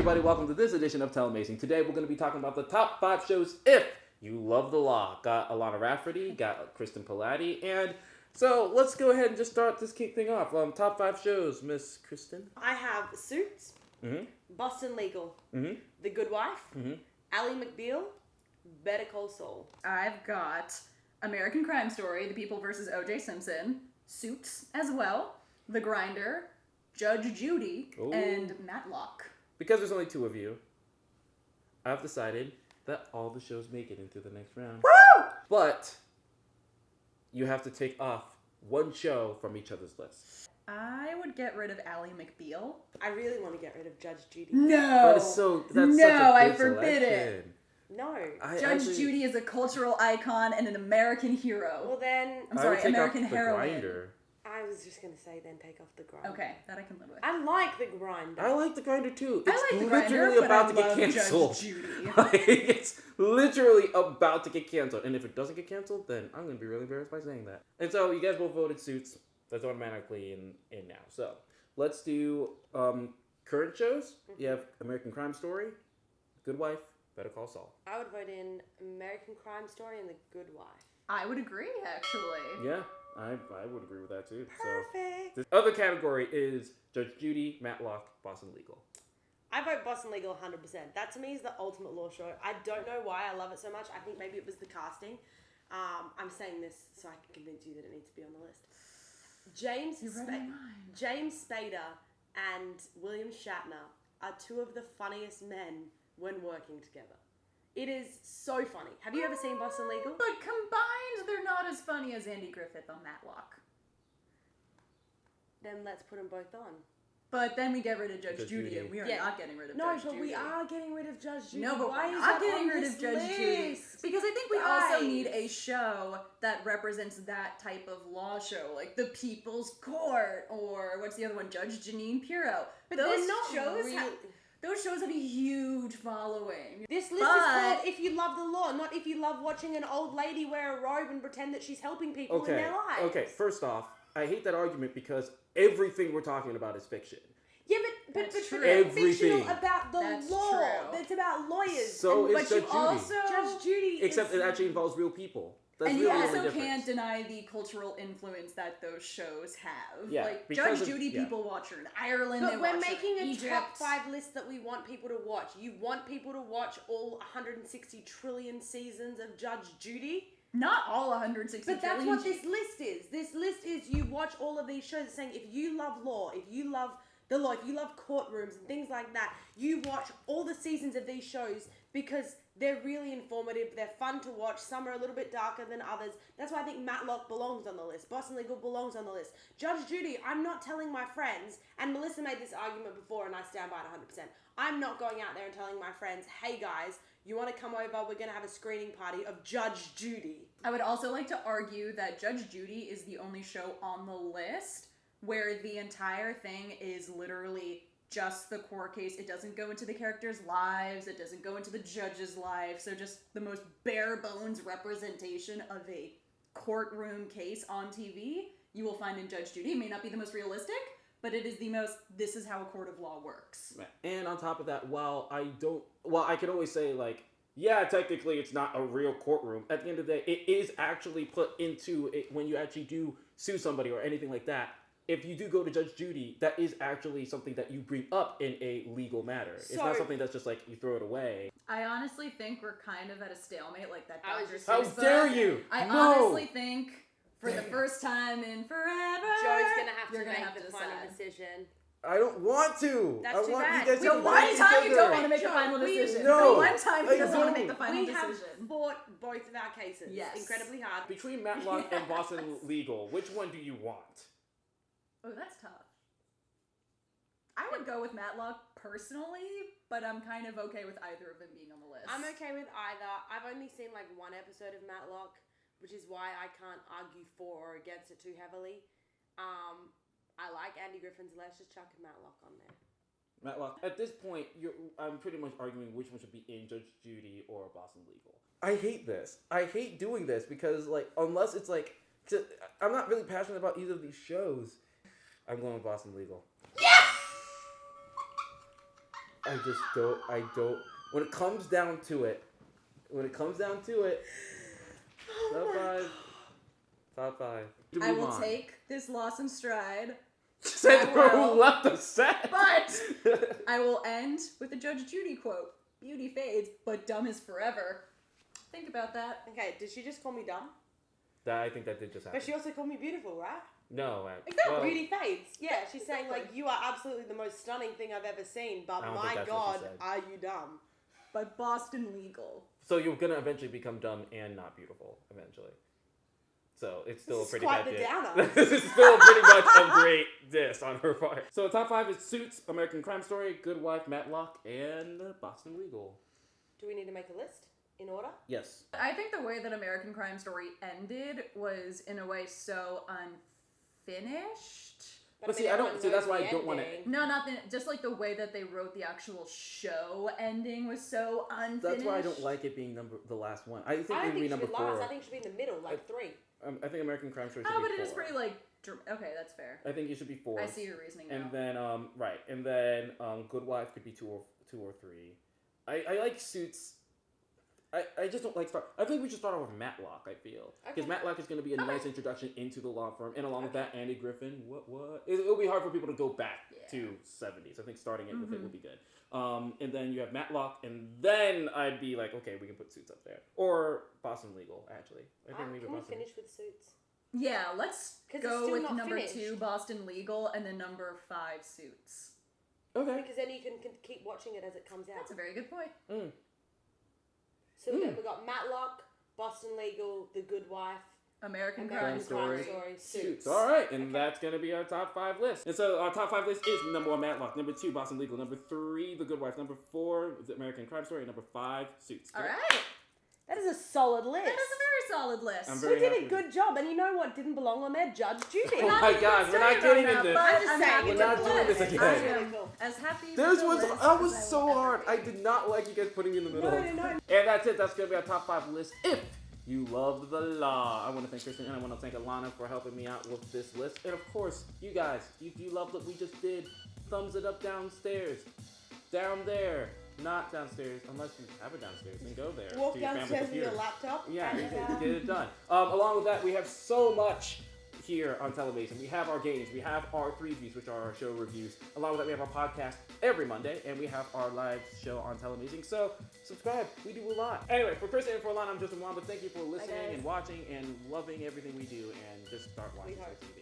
everybody, welcome to this edition of Telemazing. Today we're going to be talking about the top 5 shows if you love the law. Got Alanah Rafferty, got Kristen Plati, and so let's go ahead and just start this kick thing off. Top 5 shows, Miss Kristen. I have Suits, Boston Legal, The Good Wife, Ally McBeal, Better Call Saul. I've got American Crime Story, The People vs. O.J. Simpson, Suits as well, The Grinder, Judge Judy, and Matlock. Because there's only 2 of you, I've decided that all the shows make it into the next round. Woo! But you have to take off one show from each other's list. I would get rid of Ally McBeal. I really want to get rid of Judge Judy. No! That's such a no, good I forbid selection. it. No. Judge Judy is a cultural icon and an American hero. Well then... I'm sorry, I would take American off the heroine. Grinder. I was just going to say then take off The Grinder. Okay, that I can live with. I like The Grinder. I like The Grinder too. It's I like The Grinder, literally but about I to get love canceled. Judge Judy. It's literally about to get canceled. And if it doesn't get canceled, then I'm going to be really embarrassed by saying that. And so you guys both voted Suits. That's automatically in now. So let's do current shows. You have American Crime Story, Good Wife, Better Call Saul. I would vote in American Crime Story and The Good Wife. I would agree, actually. Yeah, I would agree with that too. Perfect. So, the other category is Judge Judy, Matlock, Boston Legal. I vote Boston Legal 100%. That to me is the ultimate law show. I don't know why I love it so much. I think maybe it was the casting. I'm saying this so I can convince you that it needs to be on the list. James Spader and William Shatner are 2 of the funniest men when working together. It is so funny. Have you ever seen Boston Legal? But combined, they're not as funny as Andy Griffith on Matlock. Then let's put them both on. But then we get rid of Judge Judy, Judy. and we are Yeah. not getting rid of No, Judge Judy. but we are getting rid of Judge Judy. No, but why we're is not that getting on rid this of Judge Judy. list? Because I think we also Guys. need a show that represents that type of law show, like The People's Court, or what's the other one, Judge Janine Pirro. But those they're not shows really... those shows have a huge following. This list is called If You Love the Law, not if you love watching an old lady wear a robe and pretend that she's helping people in their lives. Okay, first off, I hate that argument because everything we're talking about is fiction. Yeah, but That's true. it's Everything. fictional about the That's law. true. It's about lawyers. So and, is But you Judge Judy. also... Judge Judy Except is... it actually involves real people. That's And really you the also only difference. can't deny the cultural influence that those shows have. Yeah, like because Judge of- Judy, yeah. people watch her in Ireland. But they we're watch her making in a Egypt. top 5 list that we want people to watch. You want people to watch all 160 trillion seasons of Judge Judy? Not all 160 But that's trillion. what this list is. This list is you watch all of these shows saying if you love law, if you love the law, if you love courtrooms and things like that, you watch all the seasons of these shows because they're really informative, they're fun to watch, some are a little bit darker than others. That's why I think Matlock belongs on the list. Boston Legal belongs on the list. Judge Judy, I'm not telling my friends, and Melissa made this argument before and I stand by it 100%. I'm not going out there and telling my friends, hey guys, you want to come over, we're going to have a screening party of Judge Judy. I would also like to argue that Judge Judy is the only show on the list where the entire thing is literally just the court case. It doesn't go into the characters' lives. It doesn't go into the judge's life. So just the most bare bones representation of a courtroom case on TV you will find in Judge Judy. It may not be the most realistic, but it is the most, this is how a court of law works. And on top of that, while I can always say like, yeah, technically it's not a real courtroom. At the end of the day, it is actually put into it when you actually do sue somebody or anything like that. If you do go to Judge Judy, that is actually something that you bring up in a legal matter. It's not something that's just like you throw it away. I honestly think we're kind of at a stalemate like that. I was Dr. just How Seuss dare book. you? I No. honestly think for the first time in forever, Joe's going to have you're to gonna make have the to final decide. decision. I don't want to. That's I too want bad. you guys The to The work one time you together. don't want to make the Joe, final we- decision. No, the one time he I doesn't want to don't. make the final We have decision. fought both of our cases Yes. incredibly hard. Between Matlock and Boston Legal, which one do you want? Oh, that's tough. I would go with Matlock personally, but I'm kind of okay with either of them being on the list. I'm okay with either. I've only seen like one episode of Matlock, which is why I can't argue for or against it too heavily. I like Andy Griffin's. Let's just chuck Matlock on there. Matlock. At this point, I'm pretty much arguing which one should be in Judge Judy or Boston Legal. I hate this. I hate doing this because, like, unless it's like, I'm not really passionate about either of these shows. I'm going with Boston Legal. I just don't. When it comes down to it, top five. I will take this loss in stride. Said the girl will. who left the set. But I will end with the Judge Judy quote. Beauty fades, but dumb is forever. Think about that. Okay, did she just call me dumb? I think that did just happen. But she also called me beautiful, right? No, Exactly. well, Beauty fades. Yeah, she's saying Exactly. like, you are absolutely the most stunning thing I've ever seen, but I don't my think that's what God, she said. are you dumb? But Boston legal. So you're gonna eventually become dumb and not beautiful eventually. So it's still This a pretty is quite bad the diss. downer. This is still pretty much a great diss on her part. So top 5 is Suits, American Crime Story, Good Wife, Matlock, and Boston Legal. Do we need to make a list in order? Yes. I think the way that American Crime Story ended was in a way so unfinished. But see, I don't. See, that's why I don't want to. No, not just like the way that they wrote the actual show ending was so unfinished. That's why I don't like it being the last one. I think I it don't would be think it number should be 4. last. I think it should be in the middle, like 3. I think American Crime Story should Oh, be but 4. it is pretty like. Okay, that's fair. I think it should be 4. I see your reasoning now. And then right, and then Good Wife could be 2 or 3. I like Suits. I just don't like start. I think we should start off with Matlock. I feel because Okay. Matlock is going to be a nice introduction into the law firm, and along with that, Andy Griffin. What? It'll be hard for people to go back to 70s. I think starting it with it would be good. And then you have Matlock, and then I'd be like, okay, we can put Suits up there or Boston Legal. Actually, I think maybe Can we Boston. finish with Suits? Yeah, let's 'Cause it's go still with not number finished. 2, Boston Legal, and then number 5, Suits. Okay. Because then you can keep watching it as it comes out. That's a very good point. So then we got Matlock, Boston Legal, The Good Wife, American American Crime Story. Suits. All right, and that's going to be our top 5 list. And so our top 5 list is number 1, Matlock. Number 2, Boston Legal. Number 3, The Good Wife. Number 4, The American Crime Story. And number 5, Suits. All right. That is a solid list. That is a very solid list. I'm We very did happy a good job, and you know what didn't belong on there? Judge Judy. Oh my God, we're not getting into this. I'm just saying, happy it's We're not a doing this list. again. It's really cool. As happy This with the was list that as was I so will hard. ever I be. did not like you guys putting me in the middle. No. And that's it. That's gonna be our top 5 list. If you love the law, I want to thank Kristen and I want to thank Alanah for helping me out with this list. And of course, you guys, if you love what we just did, thumbs it up downstairs, down there, not downstairs, unless you have it downstairs, then go there. Walk to your family downstairs with your computer. laptop. Yeah, and, get it done. Along with that, we have so much here on Telemazing. We have our games, we have our previews, which are our show reviews. Along with that, we have our podcast every Monday, and we have our live show on Telemazing. So subscribe, we do a lot. Anyway, for Kristen and for Alanah, I'm just Mwamba. Thank you for listening guys. and watching and loving everything we do, and just start watching We hope. TV.